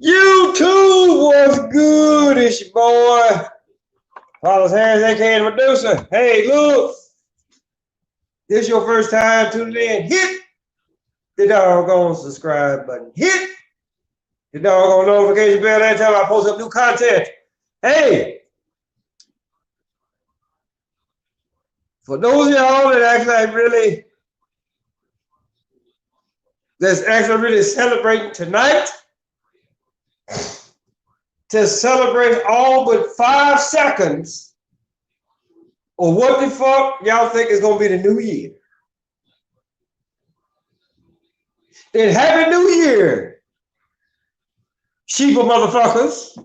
YouTube was good, it's your boy. Carlos Harris, aka the producer. Hey, look, this your first time tuning in. Hit the doggone subscribe button. Hit the doggone notification bell every time I post up new content. Hey, for those of y'all that's actually really celebrating tonight, to celebrate all but 5 seconds of what the fuck y'all think is gonna be the new year. Then Happy New Year, sheep of motherfuckers.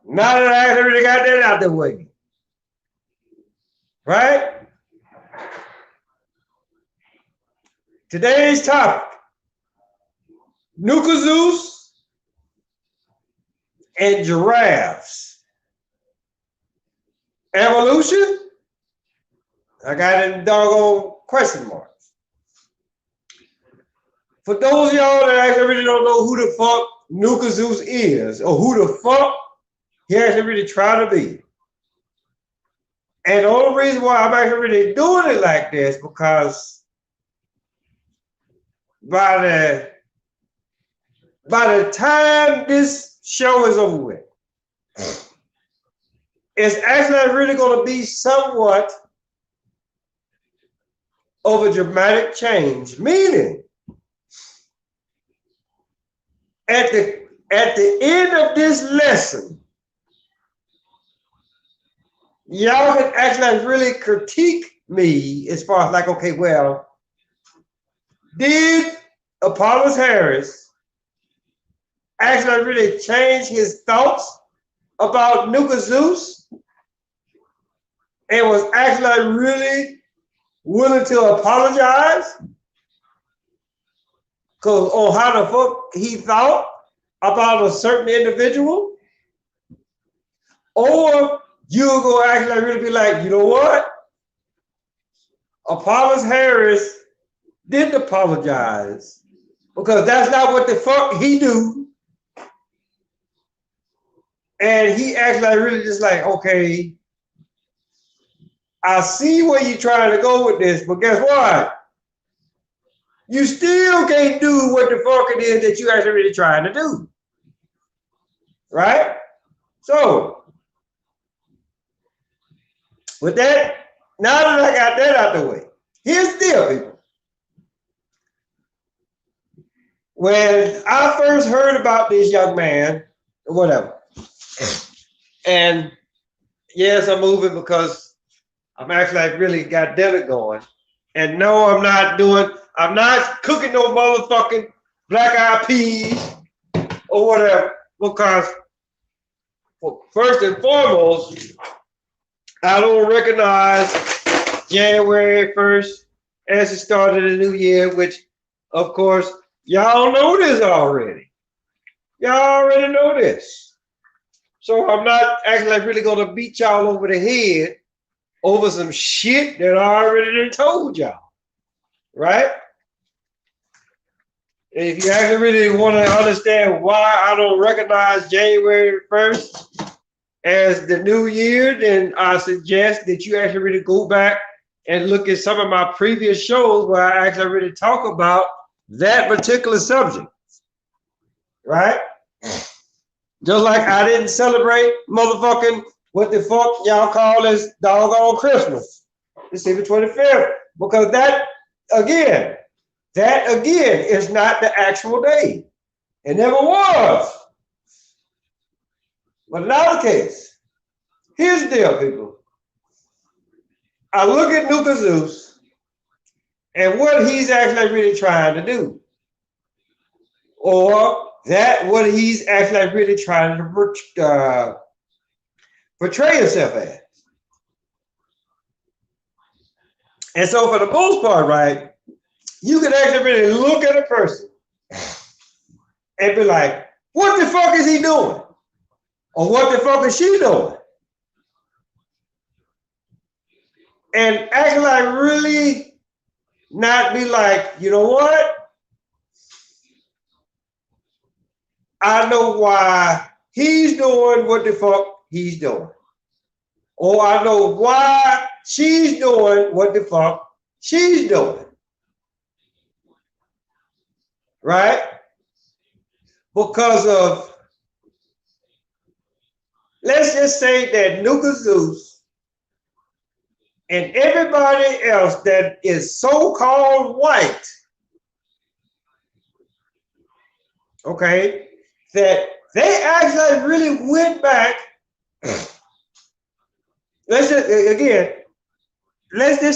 Now that I already got that out the way. Right? Today's topic, Nuka, Zeus, and giraffes. Evolution? I got it in doggone question marks. For those of y'all that actually really don't know who the fuck Nuka Zeus is, or who the fuck he actually really trying to be. And the only reason why I'm actually really doing it like this, because by the time this show is over with, it's actually really going to be somewhat of a dramatic change. Meaning, at the end of this lesson, y'all can actually really critique me as far as like, okay, well, did Apollos Harris actually really change his thoughts about Nuka Zeus and was actually really willing to apologize because on how the fuck he thought about a certain individual? Or you're going to actually really be like, you know what? Apollos Harris didn't apologize because that's not what the fuck he do. And he actually really just like, okay, I see where you're trying to go with this, but guess what? You still can't do what the fuck it is that you actually really trying to do. Right? So, with that, now that I got that out the way, here's the deal, people. When I first heard about this young man, whatever, and yes, I'm moving because I'm actually like really got dinner going. And no, I'm not cooking no motherfucking black eyed peas or whatever, because first and foremost, I don't recognize January 1st as the start of the new year, which, of course, y'all know this already. Y'all already know this. So I'm not actually really going to beat y'all over the head over some shit that I already told y'all. Right? And if you actually really want to understand why I don't recognize January 1st as the new year, then I suggest that you actually really go back and look at some of my previous shows where I actually really talk about that particular subject. Right? Just like I didn't celebrate motherfucking what the fuck y'all call this doggone Christmas, December 25th, because that again is not the actual day. It never was. But in our case, here's the deal, people. I look at Nuka Zeus and what he's actually really trying to do, or that what he's actually really trying to portray himself as. And so for the most part, right, you can actually really look at a person and be like, what the fuck is he doing? Or what the fuck is she doing? And act like really not be like, you know what? I know why he's doing what the fuck he's doing. Or I know why she's doing what the fuck she's doing. Right? Because of, let's just say that Nuka Zeus and everybody else that is so-called white, okay, that they actually really went back. Let's just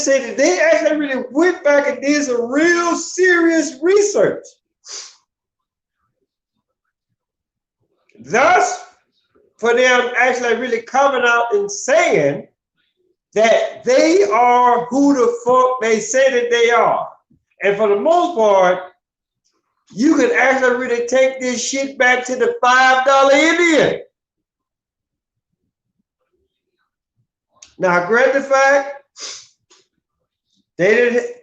say that they actually really went back and did some real serious research. Thus, for them actually really coming out and saying that they are who the fuck they say that they are. And for the most part, you can actually really take this shit back to the $5 Indian. Now, grant the fact, they didn't,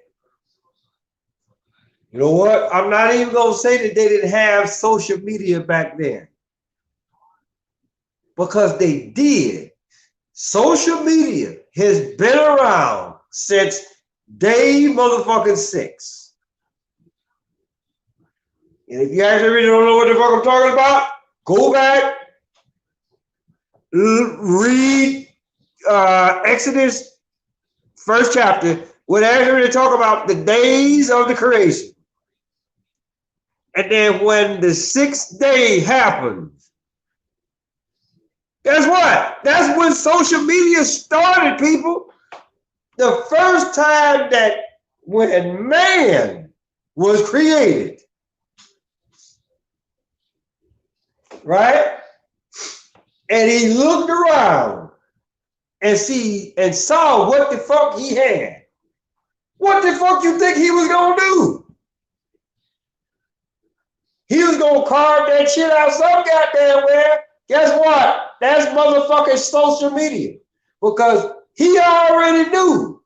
you know what? I'm not even going to say that they didn't have social media back then. Because they did. Social media has been around since day motherfucking 6. And if you actually really don't know what the fuck I'm talking about, go back, read Exodus 1st chapter, where they actually really talk about the days of the creation. And then when the 6th day happens, guess what? That's when social media started, people. The first time that when man was created, right? And he looked around and saw what the fuck he had. What the fuck you think he was gonna do? He was gonna carve that shit out some goddamn where. Guess what? That's motherfucking social media. Because he already knew,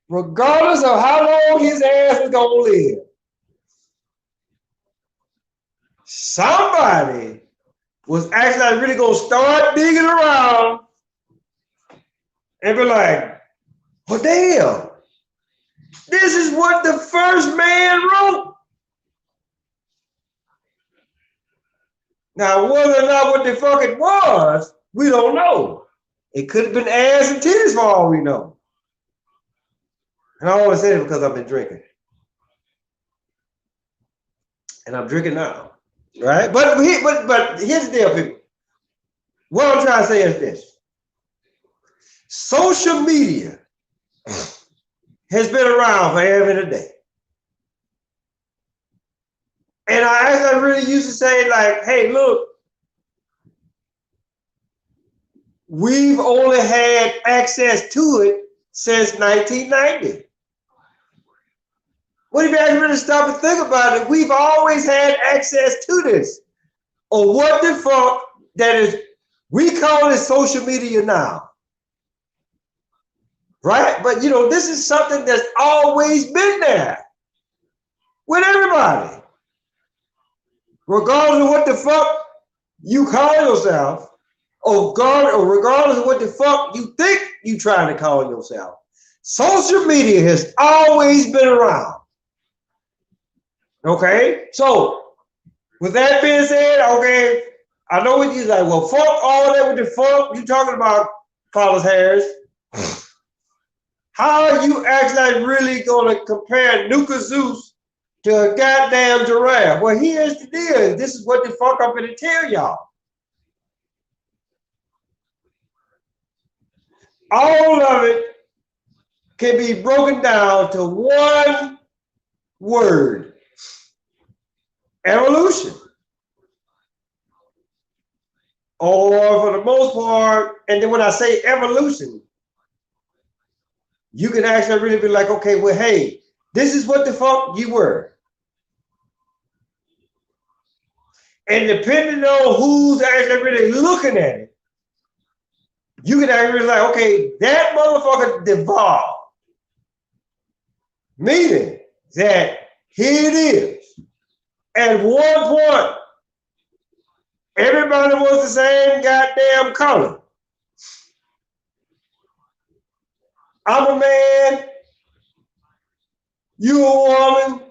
regardless of how long his ass was gonna live, somebody was actually really gonna start digging around and be like, well, damn, this is what the first man wrote. Now, whether or not what the fuck it was, we don't know. It could have been ass and titties for all we know. And I always say it because I've been drinking. And I'm drinking now. Right? But here's the deal, people. What I'm trying to say is this. Social media has been around forever and a day. And I really used to say, like, hey, look, we've only had access to it since 1990. What if you actually really stop and think about it? We've always had access to this. Or what the fuck that is, we call it social media now. Right? But, you know, this is something that's always been there with everybody. Regardless of what the fuck you call yourself, or regardless of what the fuck you think you trying to call yourself, social media has always been around. Okay? So, with that being said, okay, I know what you're like, well, fuck all that with the fuck you talking about, Carlos Harris. How are you actually really going to compare Nuka Zeus to a goddamn giraffe? Well, here's the deal. This is what the fuck I'm going to tell y'all. All of it can be broken down to one word: evolution. Or for the most part, and then when I say evolution, you can actually really be like, okay, well, hey, this is what the fuck you were. And depending on who's actually really looking at it, you can actually be like, okay, that motherfucker devolved. Meaning that here it is. At one point, Everybody was the same goddamn color. I'm a man, you a woman,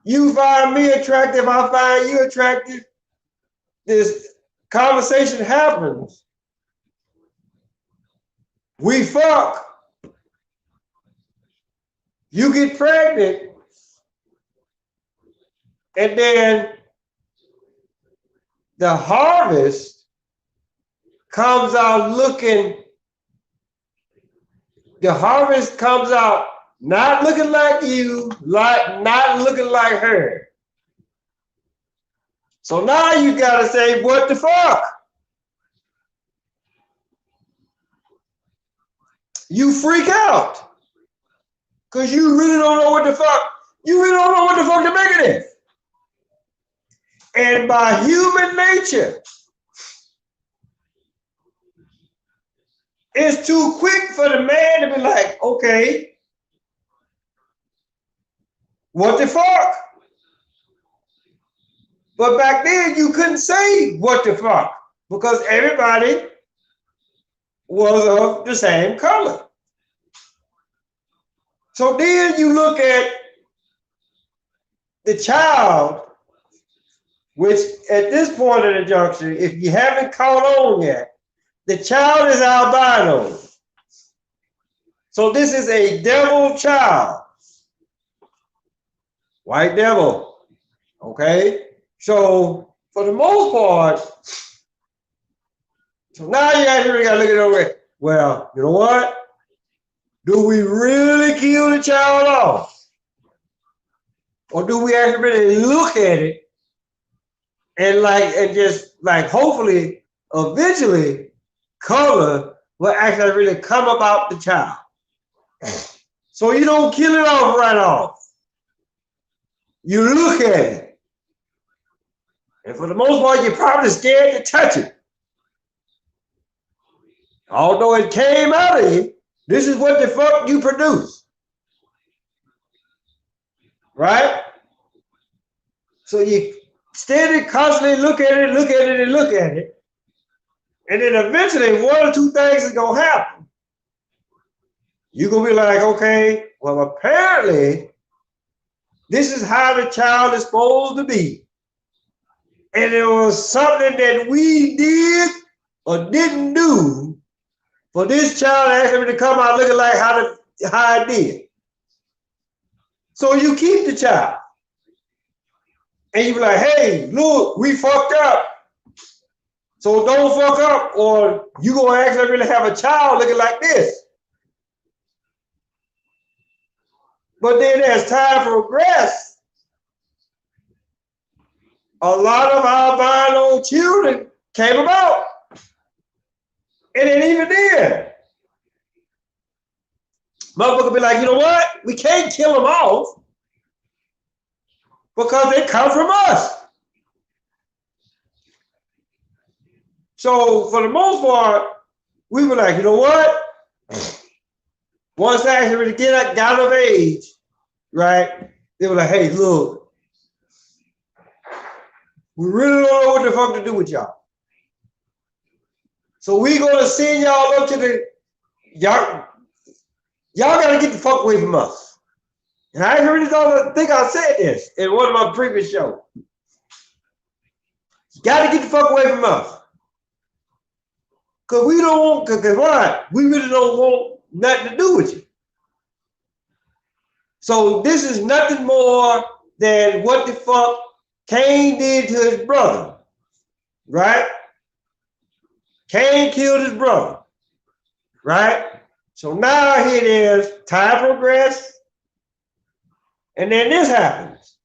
you find me attractive, I find you attractive. This conversation happens. We fuck. You get pregnant, and then the harvest comes out looking, the harvest comes out not looking like you, not looking like her. So now you gotta say, what the fuck? You freak out. Because you really don't know what the fuck, you really don't know what the fuck to make it is. And by human nature, it's too quick for the man to be like, okay, what the fuck? But back then you couldn't say what the fuck because everybody was of the same color. So then you look at the child, which at this point in the juncture, if you haven't caught on yet, the child is albino. So this is a devil child. White devil. Okay? So for the most part, so now you actually gotta look at it over. Well, you know what? Do we really kill the child off? Or do we actually really look at it and just hopefully eventually color will actually really come about the child. So you don't kill it off right off. You look at it. And for the most part, you're probably scared to touch it. Although it came out of you, this is what the fuck you produce. Right? So you steady constantly look at it, look at it, and look at it. And then eventually one or two things is gonna happen. You're gonna be like, okay, well, apparently this is how the child is supposed to be. And it was something that we did or didn't do for this child actually to come out looking like how it did. So you keep the child. And you be like, hey, look, we fucked up. So don't fuck up or you gonna actually really have a child looking like this. But then as time progressed, a lot of albino children came about. And then even then, motherfucker be like, you know what? We can't kill them off because they come from us. So for the most part, we were like, you know what? Once they actually really got of age, right? They were like, hey, look, we really don't know what the fuck to do with y'all. So we gonna send y'all up to the, y'all gotta get the fuck away from us. And I really don't think I said this in one of my previous shows. You gotta get the fuck away from us. Cause we don't want, cause why? We really don't want nothing to do with you. So this is nothing more than what the fuck Cain did to his brother, right? Cain killed his brother, right? So now here it is, time progressed, and then this happens.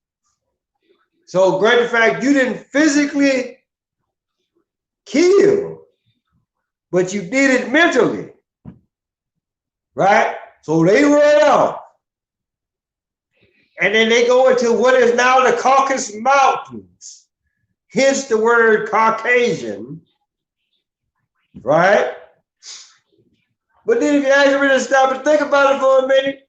So great the fact you didn't physically kill, but you did it mentally, right? So they run off. And then they go into what is now the Caucasus Mountains, hence the word Caucasian, right? But then if you actually really stop and think about it for a minute,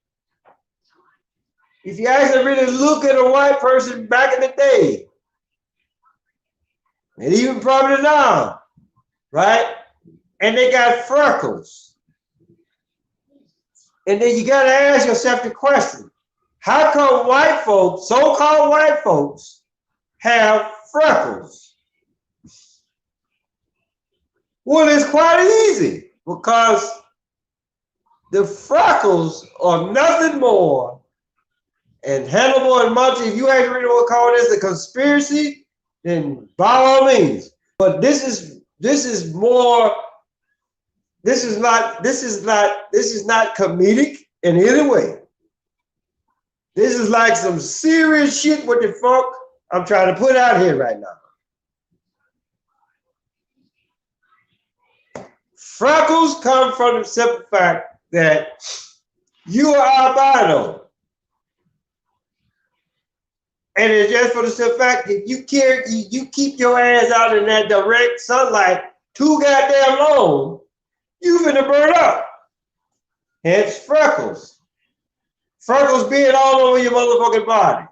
if you actually really look at a white person back in the day, and even probably now, right? And they got freckles. And then you got to ask yourself the question, how come white folks, so-called white folks, have freckles? Well, it's quite easy because the freckles are nothing more. And Hannibal and Monty, if you ain't really want to call this a conspiracy, then by all means. But this is more. This is not comedic in any way. This is like some serious shit. What the fuck I'm trying to put out here right now. Freckles come from the simple fact that you are albino. And it's just for the simple fact that you keep your ass out in that direct sunlight too goddamn long, you finna burn up. Hence freckles. Freckles being all over your motherfucking body.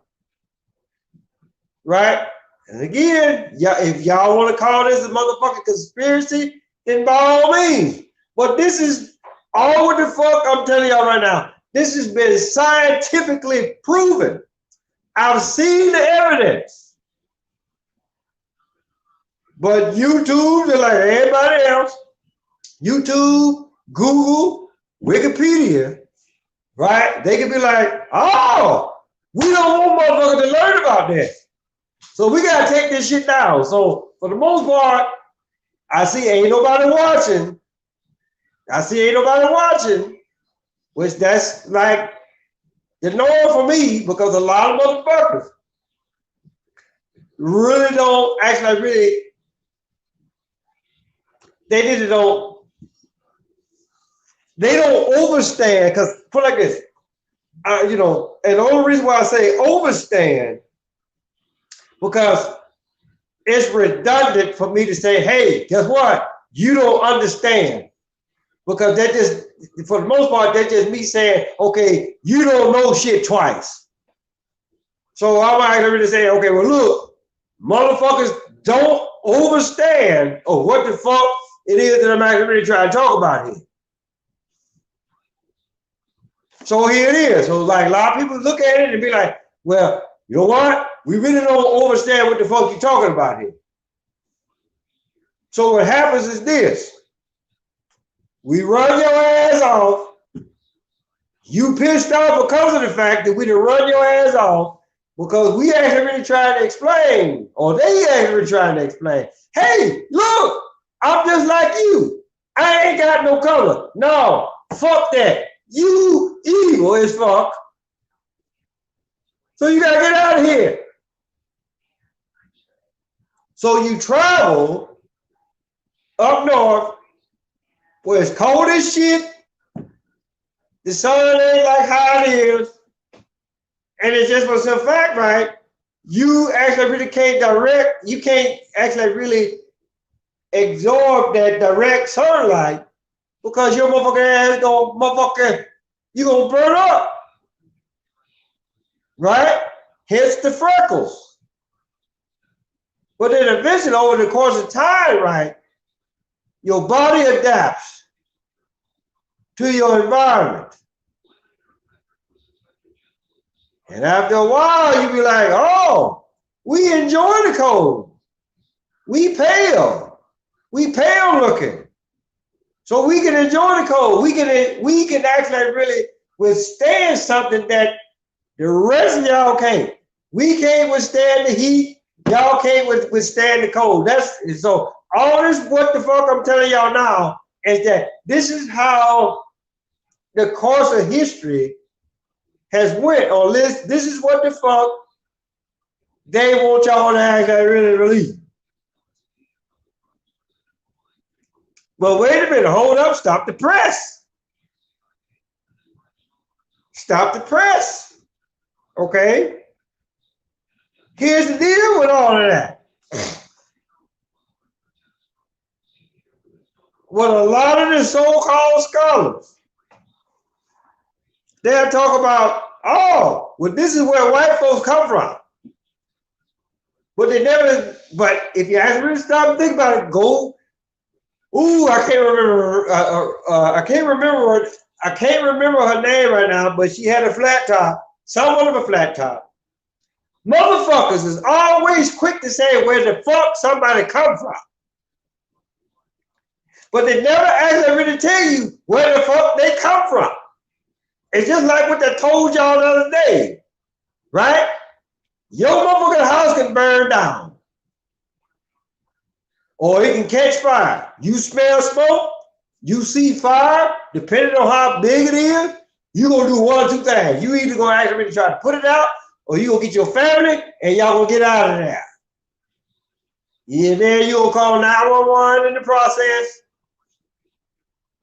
Right? And again, if y'all want to call this a motherfucking conspiracy, then by all means. But this is all what the fuck I'm telling y'all right now. This has been scientifically proven. I've seen the evidence. But YouTube, they're like everybody else. YouTube, Google, Wikipedia, right? They can be like, oh, we don't want motherfuckers to learn about this. So we got to take this shit down. So for the most part, I see ain't nobody watching. Which that's like the norm for me because a lot of motherfuckers really don't they don't overstand, because put it like this, and the only reason why I say overstand, because it's redundant for me to say, hey, guess what? You don't understand. Because that just, for the most part, that's just me saying, okay, you don't know shit twice. So I might really say, okay, well, look, motherfuckers don't understand what the fuck it is that I'm actually really trying to talk about here. So here it is. So like a lot of people look at it and be like, well, you know what? We really don't understand what the fuck you're talking about here. So what happens is this. We run your ass off. You pissed off because of the fact that we done run your ass off because we actually really trying to explain, or they actually trying to explain. Hey, look, I'm just like you. I ain't got no color. No, fuck that. You evil as fuck. So you gotta get out of here. So you travel up north where it's cold as shit, the sun ain't like how it is, and it's just for some fact, right? You actually really you can't actually really absorb that direct sunlight because your motherfucking ass you gonna burn up, right? Hence the freckles. But then eventually, over the course of time, right, your body adapts to your environment. And after a while, you be like, oh, we enjoy the cold. We pale looking. So we can enjoy the cold. We can actually really withstand something that the rest of y'all can't. We can't withstand the heat. Y'all can't withstand the cold. So all this what the fuck I'm telling y'all now is that this is how the course of history has went on this. This is what the fuck they want y'all to actually really believe. But wait a minute, hold up, stop the press. Stop the press. Okay? Here's the deal with all of that. What a lot of the so-called scholars, they'll talk about, oh, well, this is where white folks come from. But they never, but if you actually stop and think about it, go, ooh, I can't remember, I can't remember her name right now, but she had a flat top, somewhat of a flat top. Motherfuckers is always quick to say where the fuck somebody come from. But they never actually really tell you where the fuck they come from. It's just like what they told y'all the other day, right? Your motherfucking house can burn down. Or it can catch fire. You smell smoke, you see fire, depending on how big it is, you're gonna do one or two things. You either gonna actually try to put it out, or you gonna get your family and y'all gonna get out of there. Yeah, then you gonna call 911 in the process.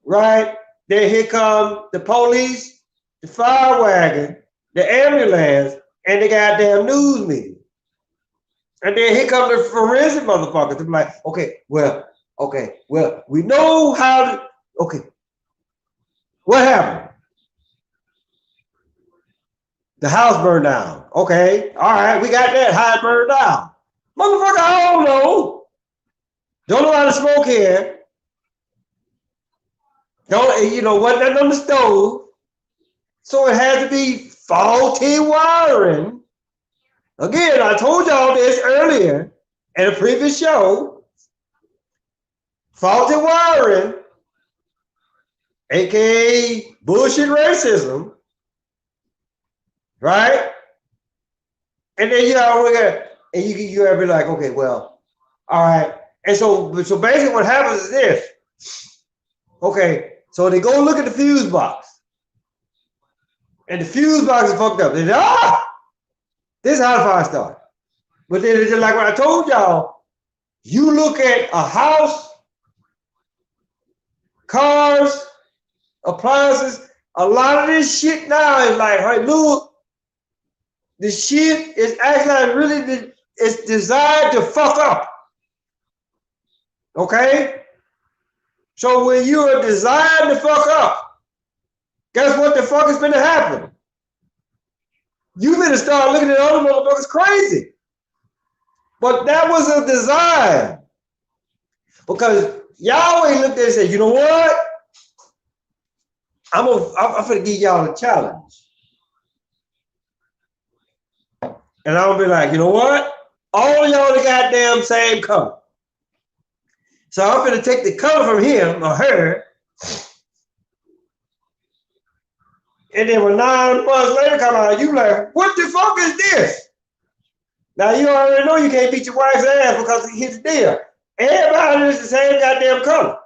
Right? Then here come the police, the fire wagon, the ambulance, and the goddamn news media. And then here come the forensic motherfuckers. They're like, okay, well, we know how to, okay, what happened? The house burned down. Okay, all right, we got that. How it burned down. Motherfucker, I don't know. Don't know how to smoke here. Don't, you know, wasn't that on the stove? So it had to be faulty wiring. Again, I told y'all this earlier in a previous show. Faulty wiring, aka bullshit racism, right? And then you ever be like, okay, well, all right. And so basically what happens is this. Okay, so they go look at the fuse box. And the fuse box is fucked up. They say, this is how the fire started. But then it's just like what I told y'all, you look at a house, cars, appliances, a lot of this shit now is like, hey, look, the shit is actually really, it's designed to fuck up. Okay? So when you are designed to fuck up, guess what the fuck is going to happen? You better start looking at other motherfuckers crazy. But that was a design. Because Yahweh looked at it and said, you know what? I'm gonna give y'all a challenge. And I'm gonna be like, you know what? All y'all the goddamn same color. So I'm gonna take the color from him or her. And then when 9 months later come out, you like, what the fuck is this? Now you already know you can't beat your wife's ass because he hit the deal. Everybody is the same goddamn color.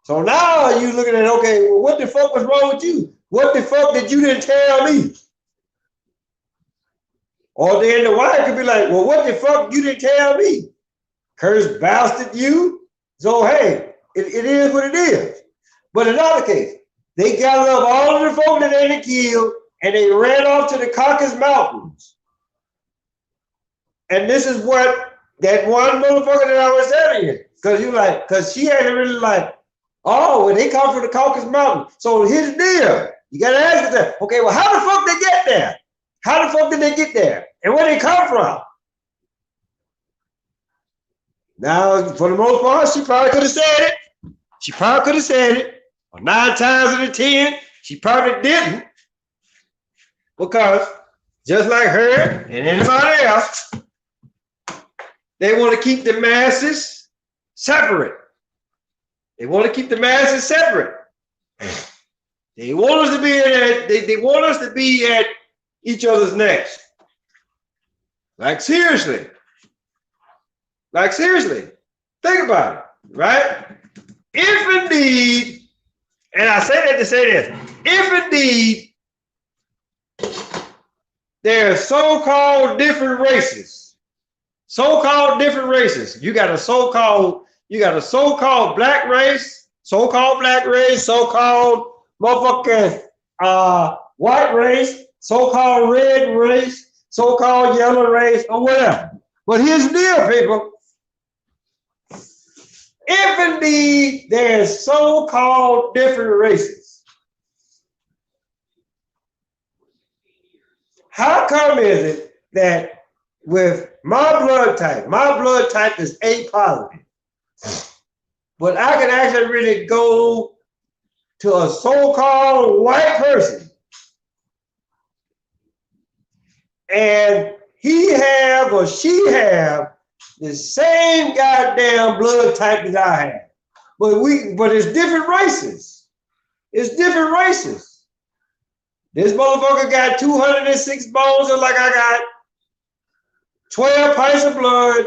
So now you looking at, okay, well, what the fuck was wrong with you? What the fuck did you didn't tell me? Or then the wife could be like, well, what the fuck you didn't tell me? Curse bastard you. So hey, it is what it is. But in other case, they gathered up all of the folk that they had killed and they ran off to the Caucasus Mountains. And this is what that one motherfucker that I was telling you. Because she had really like, oh, well, they come from the Caucasus Mountains. So here's the deal. You got to ask yourself, okay, well, how the fuck they get there? How the fuck did they get there? And where they come from? Now, for the most part, she probably could have said it. She probably could have said it. Or 9 times out of 10, she probably didn't. Because just like her and anybody else, they want to keep the masses separate. They want to keep the masses separate. They want us to be they want us to be at each other's necks. Like seriously. Like seriously. Think about it, right? If indeed, and I say that to say this, if indeed there are so-called different races, you got a so-called black race, so-called motherfucking white race, so-called red race, so-called yellow race, or whatever. But here's the deal, people. If indeed there's so-called different races, how come is it that with my blood type. My blood type is A positive. But I can actually really go to a so-called white person and he have or she have the same goddamn blood type that I have. But it's different races. It's different races. This motherfucker got 206 bones, and like I got 12 pints of blood.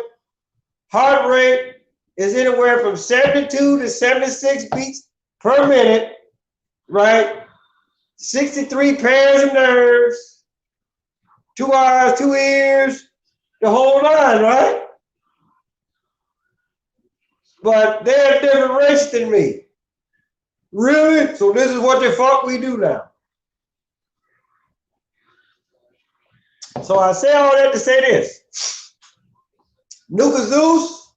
Heart rate is anywhere from 72 to 76 beats per minute, right? 63 pairs of nerves, 2 eyes, 2 ears, the whole nine, right? But they're a different race than me. Really? So this is what the fuck we do now. So I say all that to say this. Nuka Zeus,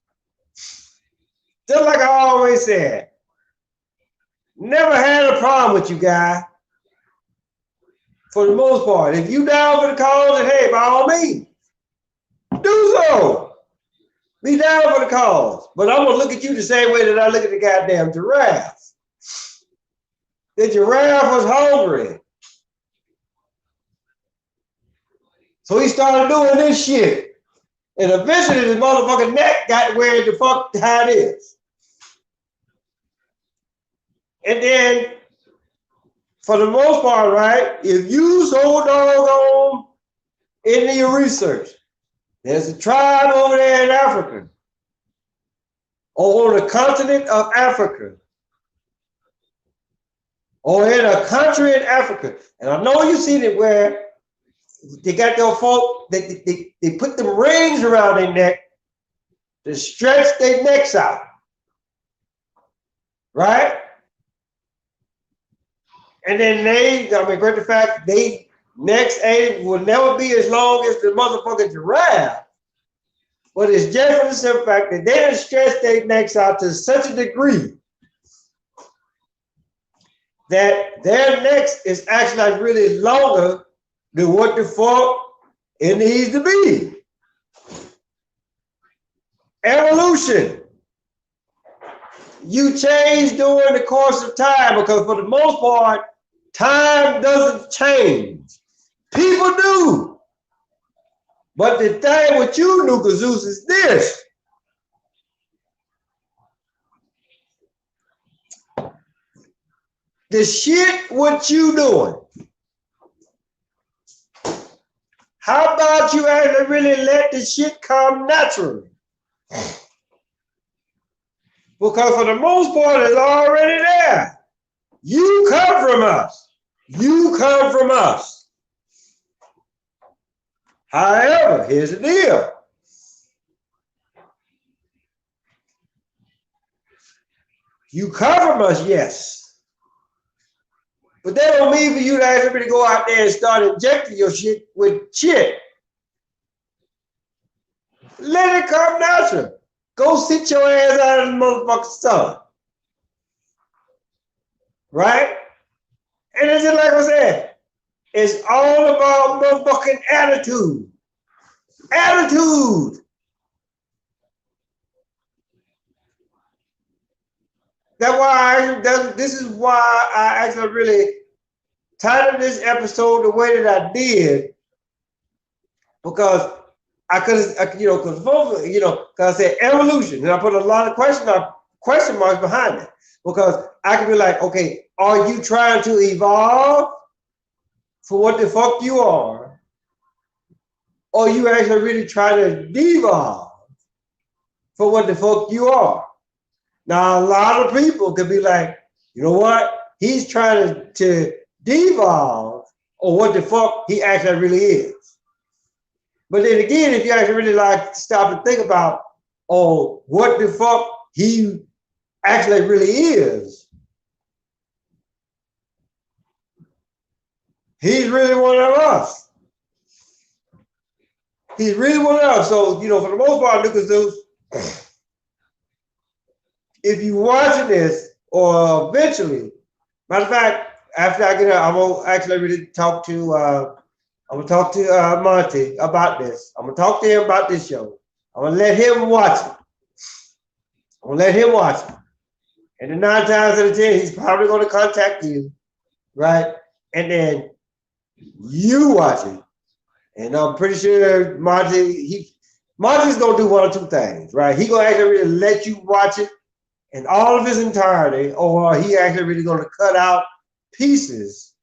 just like I always said, never had a problem with you, guy. For the most part. If you down for the cause, then hey, by all means, do so. Be down for the cause. But I'm gonna look at you the same way that I look at the goddamn giraffe. The giraffe was hungry. So he started doing this shit. And eventually the motherfucking neck got where the fuck how it is. And then, for the most part, right, if you so doggone into your research, there's a tribe over there in Africa, or on the continent of Africa, or in a country in Africa. And I know you've seen it where they got their folk, they put them rings around their neck to stretch their necks out. Right? And then great the fact they necks will never be as long as the motherfucking giraffe. But it's just for the simple fact that they done stretched their necks out to such a degree that their necks is actually really longer than what the fuck it needs to be. Evolution. You change during the course of time because for the most part, time doesn't change. People do. But the thing with you, Nuka Zeus, is this. The shit what you doing. How about you actually really let the shit come naturally? Because for the most part, it's already there. You come from us. You come from us. However, here's the deal. You come from us, yes. But that don't mean for you to actually go out there and start injecting your shit with shit. Let it come natural. Go sit your ass out in the motherfucking sun. Right? And it's just like I said, it's all about motherfucking attitude. Attitude. This is why I actually really titled this episode the way that I did, because I could, because I said evolution, and I put a lot of question marks behind it, because I could be like, okay, are you trying to evolve for what the fuck you are, or you actually really trying to devolve for what the fuck you are? Now, a lot of people could be like, you know what? He's trying to devolve or what the fuck he actually really is. But then again, if you actually really like stop and think about, oh, what the fuck he actually really is, he's really one of us. He's really one of us. So, for the most part, Nuka Zeus, if you're watching this, or eventually, matter of fact, after I get out, I'm gonna actually really talk to I'm gonna talk to Monty about this. I'm gonna talk to him about this show. I'm gonna let him watch it. I'm gonna let him watch it. And the 9 times out of 10, he's probably gonna contact you, right? And then you watch it. And I'm pretty sure Monty's gonna do one or two things, right? He gonna actually really let you watch it in all of its entirety, or he actually really gonna cut out pieces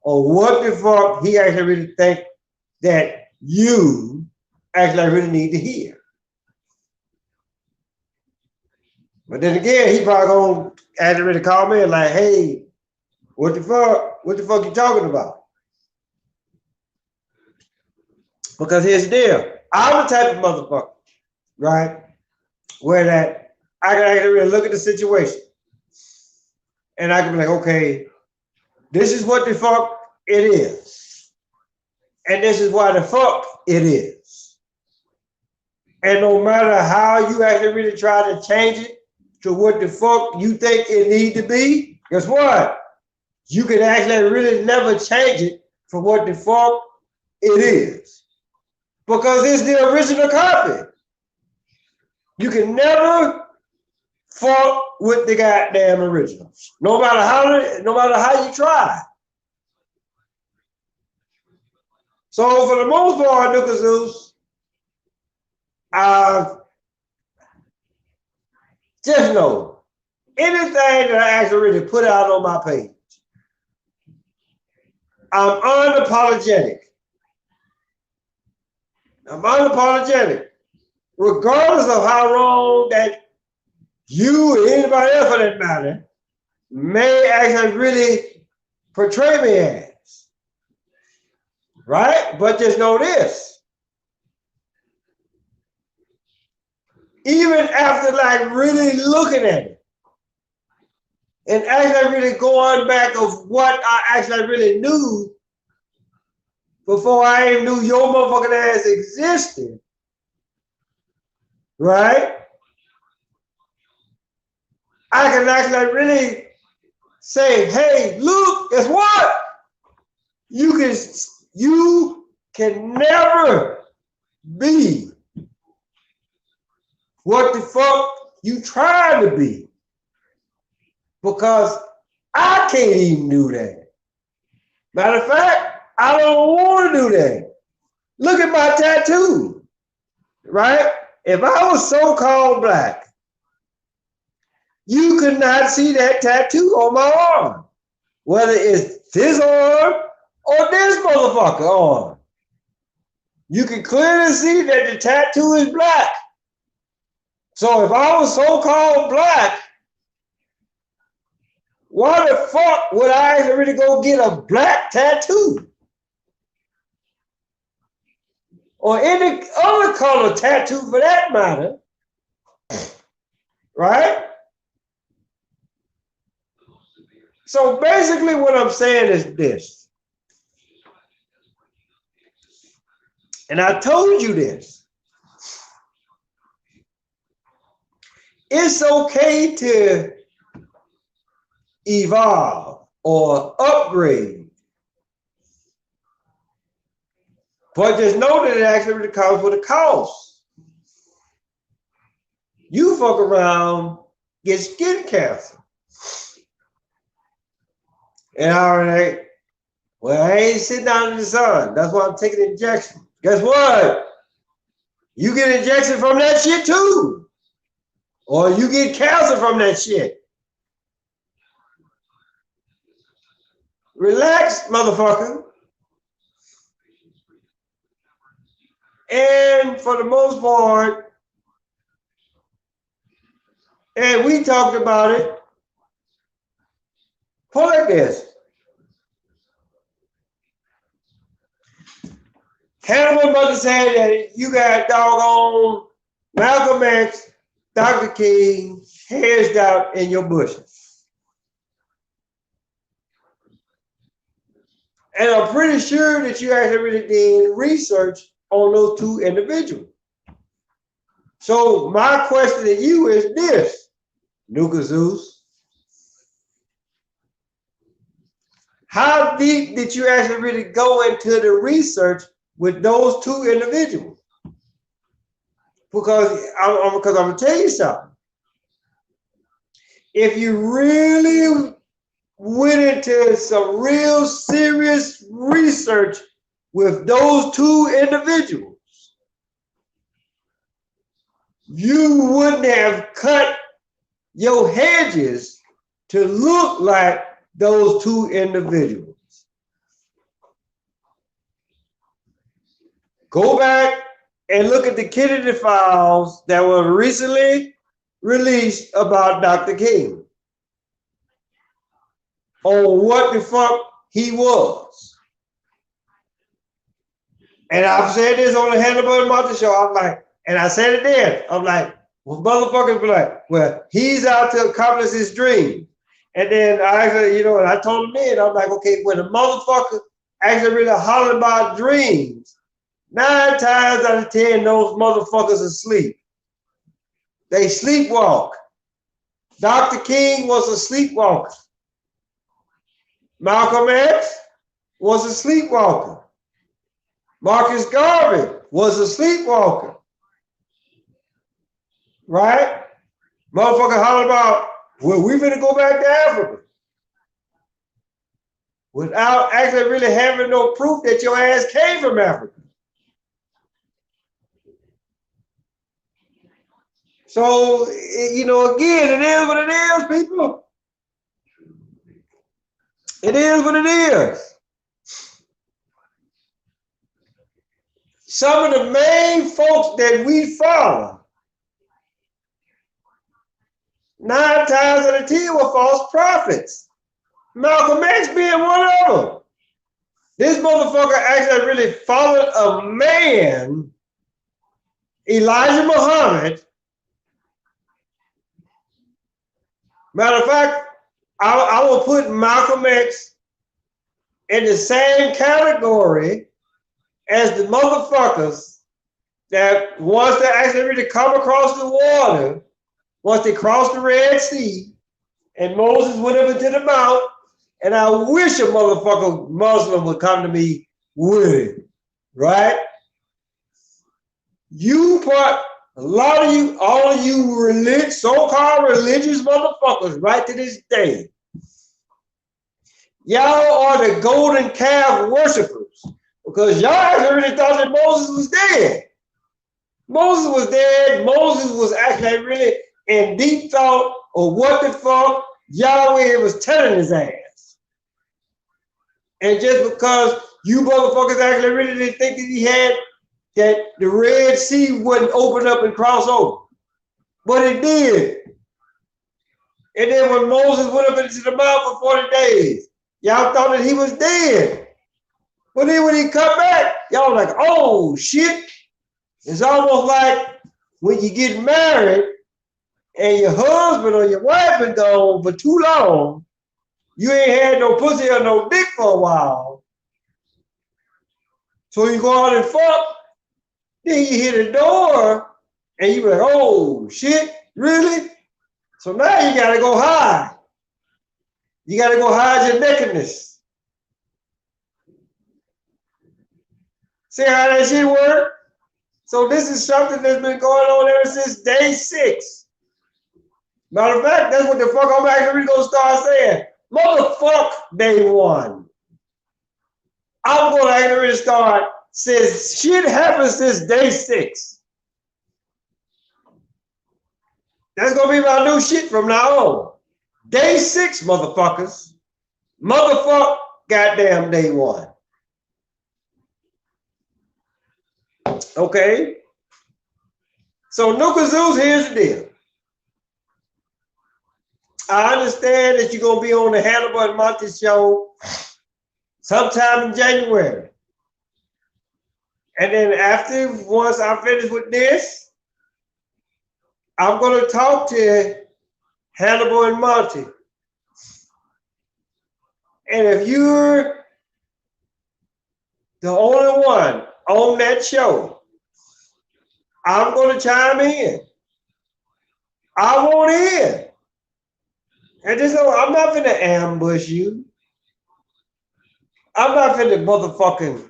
of what the fuck he actually really think that you actually really need to hear. But then again, he probably gonna actually really call me and like, hey, what the fuck you talking about? Because here's the deal. I'm the type of motherfucker, right? Where that I can actually really look at the situation and I can be like, okay, this is what the fuck it is. And this is why the fuck it is. And no matter how you actually really try to change it to what the fuck you think it need to be, guess what? You can actually really never change it from what the fuck it is. Because it's the original copy. You can never fuck with the goddamn original. No matter how you try. So for the most part, Nuka Zeus, just know anything that I actually really put out on my page, I'm unapologetic. I'm unapologetic. Regardless of how wrong that you or anybody else for that matter may actually really portray me as. Right? But just know this. Even after like really looking at it and actually really going back of what I actually really knew before I even knew your motherfucking ass existed, right? I can actually really say, hey, look, guess what? You can never be what the fuck you trying to be. Because I can't even do that. Matter of fact, I don't want to do that. Look at my tattoo, right? If I was so-called black, you could not see that tattoo on my arm, whether it's this arm or this motherfucker arm. You can clearly see that the tattoo is black. So if I was so-called black, why the fuck would I actually really go get a black tattoo? Or any other color tattoo for that matter, right? So basically what I'm saying is this, and I told you this, it's okay to evolve or upgrade, but just know that it actually comes with a cost. You fuck around, get skin cancer. And all right, well, I ain't sitting down in the sun. That's why I'm taking an injection. Guess what? You get injection from that shit too. Or you get cancer from that shit. Relax, motherfucker. And for the most part, and we talked about it, put like this. Hannibal mother said that you got doggone Malcolm X, Dr. King, heads out in your bushes. And I'm pretty sure that you actually really did research on those two individuals. So my question to you is this, Nuka Zeus. how deep did you actually really go into the research with those two individuals? Because I'm gonna tell you something. If you really went into some real serious research with those two individuals, you wouldn't have cut your hedges to look like those two individuals. Go back and look at the Kennedy files that were recently released about Dr. King on what the fuck he was. And I've said this on the Hannibal and Monty show. I'm like, and I said it then. I'm like, well, motherfuckers be like, well, he's out to accomplish his dream. And then I actually, and I told him then, I'm like, okay, when a motherfucker actually really hollering about dreams, 9 times out of 10, those motherfuckers are asleep. They sleepwalk. Dr. King was a sleepwalker. Malcolm X was a sleepwalker. Marcus Garvey was a sleepwalker. Right? Motherfucker holler about, well, we finna go back to Africa. Without actually really having no proof that your ass came from Africa. So, again, it is what it is, people. It is what it is. Some of the main folks that we follow, 9 times out of 10 were false prophets. Malcolm X being one of them. This motherfucker actually really followed a man, Elijah Muhammad. Matter of fact, I will put Malcolm X in the same category as the motherfuckers that once they actually really come across the water, once they crossed the Red Sea, and Moses went up into the mount, and I wish a motherfucker Muslim would come to me with it, right? A lot of you, all of you so-called religious motherfuckers right to this day, y'all are the golden calf worshipers because y'all actually really thought that Moses was dead. Moses was dead. Moses was actually really in deep thought of what the fuck Yahweh was telling his ass. And just because you motherfuckers actually really didn't think that the Red Sea wouldn't open up and cross over. But it did. And then when Moses went up into the mount for 40 days, y'all thought that he was dead. But then when he come back, y'all like, oh shit. It's almost like when you get married and your husband or your wife been gone for too long, you ain't had no pussy or no dick for a while. So you go out and fuck, then you hit the door and you be like, oh shit, really? So now you gotta go hide. You gotta go hide your nakedness. See how that shit work? So this is something that's been going on ever since day 6. Matter of fact, that's what the fuck I'm actually gonna start saying. Motherfuck day 1. I'm gonna actually start since shit happened since day 6. That's gonna be my new shit from now on. Day 6, motherfuckers. Motherfuck goddamn day 1. Okay? So Nuka Zeus, here's the deal. I understand that you're gonna be on the Hannibal and Monty show sometime in January. And then once I finish with this, I'm gonna talk to Hannibal and Monty. And if you're the only one on that show, I'm gonna chime in. I want in. And just know I'm not gonna ambush you. I'm not finna motherfucking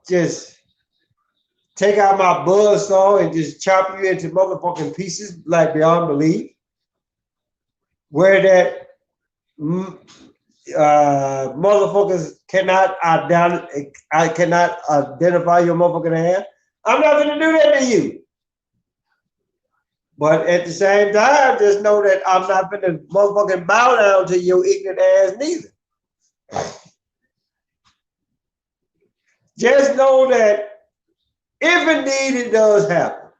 just take out my buzzsaw and just chop you into motherfucking pieces like beyond belief. Where that motherfuckers cannot I cannot identify your motherfucking ass. I'm not gonna do that to you. But at the same time, just know that I'm not gonna motherfucking bow down to your ignorant ass neither. Just know that if indeed it does happen,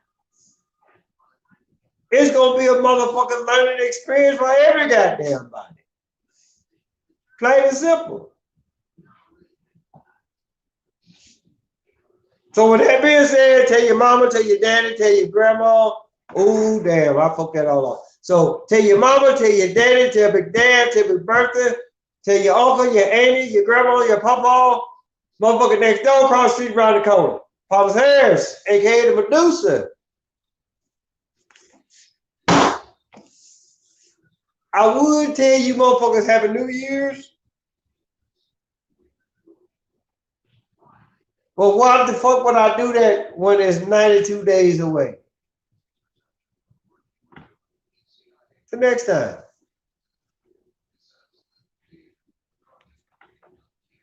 it's gonna be a motherfucking learning experience for every goddamn body. Plain and simple. So with that being said, tell your mama, tell your daddy, tell your grandma. Oh damn, I fucked that all up. So tell your mama, tell your daddy, tell Big Dad, tell Big Bertha, tell your uncle, your auntie, your grandma, your papa, motherfucker next door, across the street, around the corner. Papa's Harris, aka the Medusa. I would tell you motherfuckers Happy New Year's. But why the fuck would I do that when it's 92 days away? Till next time.